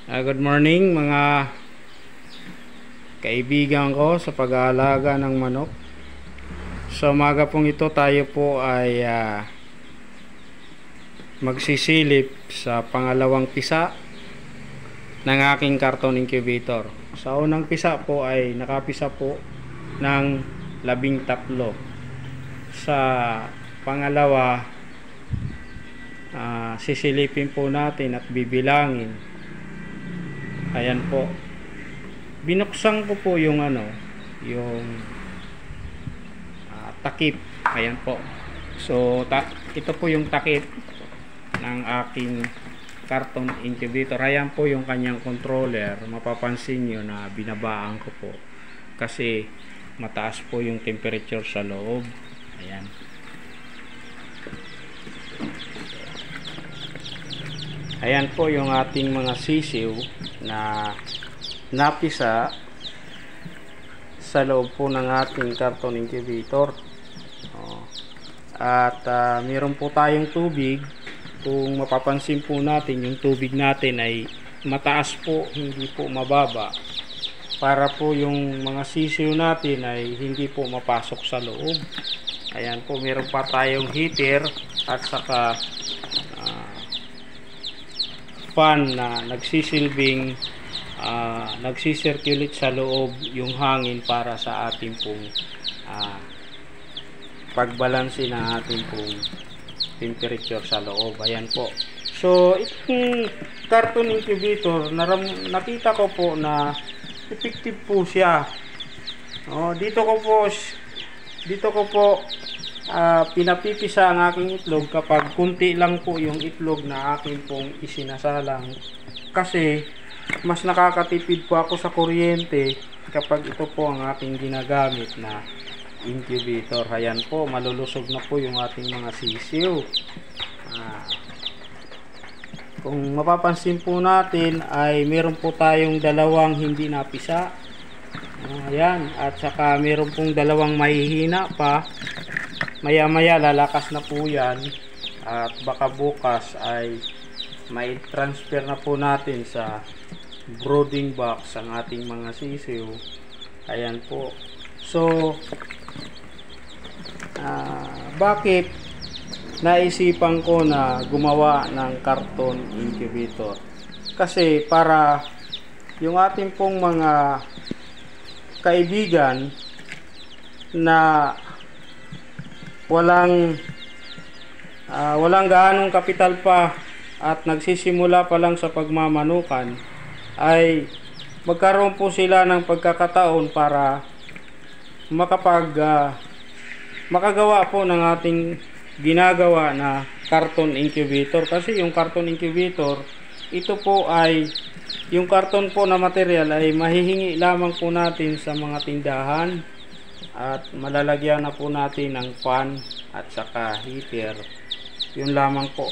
Good morning mga kaibigan ko sa pag-aalaga ng manok. Sa umaga pong ito tayo po ay magsisilip sa pangalawang pisa ng aking karton incubator. Sa unang pisa po ay nakapisa po ng 13. Sa pangalawa, sisilipin po natin at bibilangin. Ayan po. Binuksan ko po yung takip. Ayan po. So ito po yung takip ng aking carton incubator. Ayan po yung kanyang controller. Mapapansin nyo na binabaan ko po kasi mataas po yung temperature sa loob. Ayan. Ayan po yung ating mga sisiw na napisa sa loob po ng ating carton incubator. At meron po tayong tubig. Kung mapapansin po natin, yung tubig natin ay mataas po, hindi po mababa, para po yung mga sisiw natin ay hindi po mapasok sa loob. Ayan po, meron pa tayong heater at saka fan na nagsisilbing nagsisirculate sa loob yung hangin para sa ating pong pagbalanse ng ating pong temperature sa loob. Ayan po. So itong carton incubator, nakita ko po na effective po siya. Dito ko po pinapipisa ang aking itlog kapag kunti lang po yung itlog na akin pong isinasalang, kasi mas nakakatipid po ako sa kuryente kapag ito po ang ating ginagamit na incubator. Ayan po, malulusog na po yung ating mga sisiw. Kung mapapansin po natin ay meron po tayong dalawang hindi napisa. Ayan, at saka meron pong dalawang mahihina pa. Maya-maya lalakas na po yan, at baka bukas ay may transfer na po natin sa brooding box ang ating mga sisiw. Ayan po. So bakit naisipan ko na gumawa ng carton incubator? Kasi para yung ating pong mga kaibigan na walang gaanong kapital pa at nagsisimula pa lang sa pagmamanukan, ay magkaroon po sila ng pagkakataon para makagawa po ng ating ginagawa na carton incubator. Kasi yung carton incubator, ito po ay yung carton po na material ay mahihingi lamang po natin sa mga tindahan, at malalagyan na po natin ng fan at saka heater. Yun lamang po.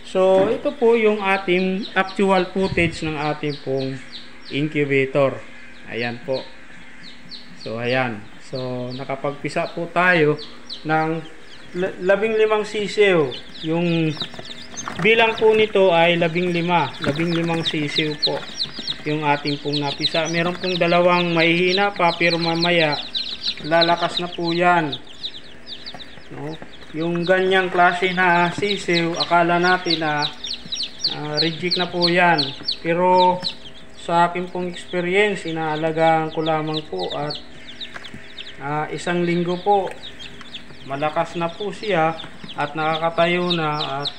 So ito po yung ating actual footage ng ating pong incubator. Ayan po. So ayan. So nakapagpisa po tayo ng 15 sisiw. Yung bilang po nito ay 15 sisiw po yung ating pong napisa. Meron pong dalawang mahihina pa, pero mamaya lalakas na po yan. Yung ganyang klase na sisiw, akala natin na reject na po yan, pero sa akin pong experience, inaalagaan ko lamang po, at 1 linggo po malakas na po siya at nakakatayo na, at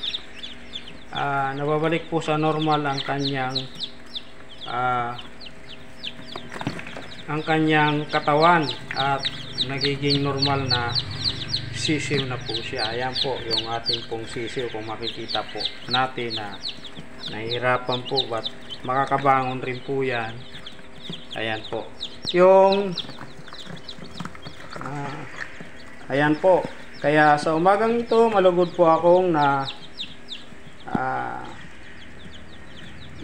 nababalik po sa normal ang kanyang katawan, at nagiging normal na sisiw na po siya. Ayan po yung ating pong sisiw. Kung makikita po natin na nahihirapan po, but makakabangon rin po yan. Ayan po yung ayan po. Kaya sa umagang ito, malugod po akong na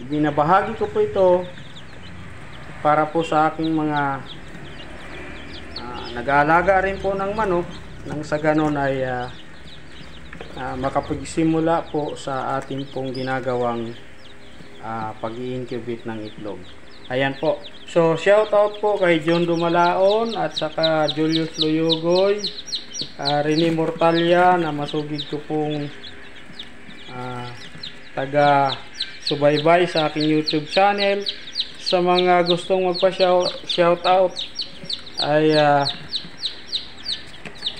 binabahagi ko po ito para po sa aking mga nag-aalaga rin po ng manok, nang sa ganon ay makapagsimula po sa ating pong ginagawang pag-i-incubate ng itlog. Ayan po. So, shout out po kay John Dumalaon at saka Julius Loyogoy, Rene Mortalia na masugid ko pong taga subaybay sa aking YouTube channel. Sa mga gustong magpa-shout out ay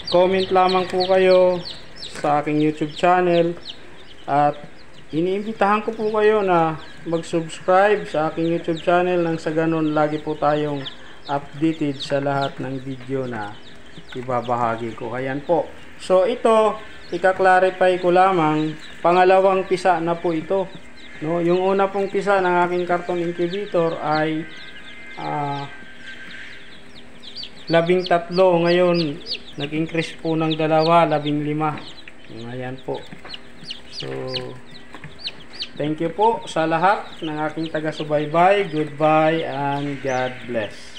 comment lamang po kayo sa aking YouTube channel at iniimbitahan ko po kayo na mag-subscribe sa aking YouTube channel nang sa ganun lagi po tayong updated sa lahat ng video na ibabahagi ko. Ayan po. So ito, ika-clarify ko lamang, pangalawang pisa na po ito. No, yung una pong pisa ng aking carton incubator ay 13. Ngayon, nag-increase po ng 2, 15. Ayan po. So, thank you po sa lahat ng aking taga-subaybay. Goodbye and God bless.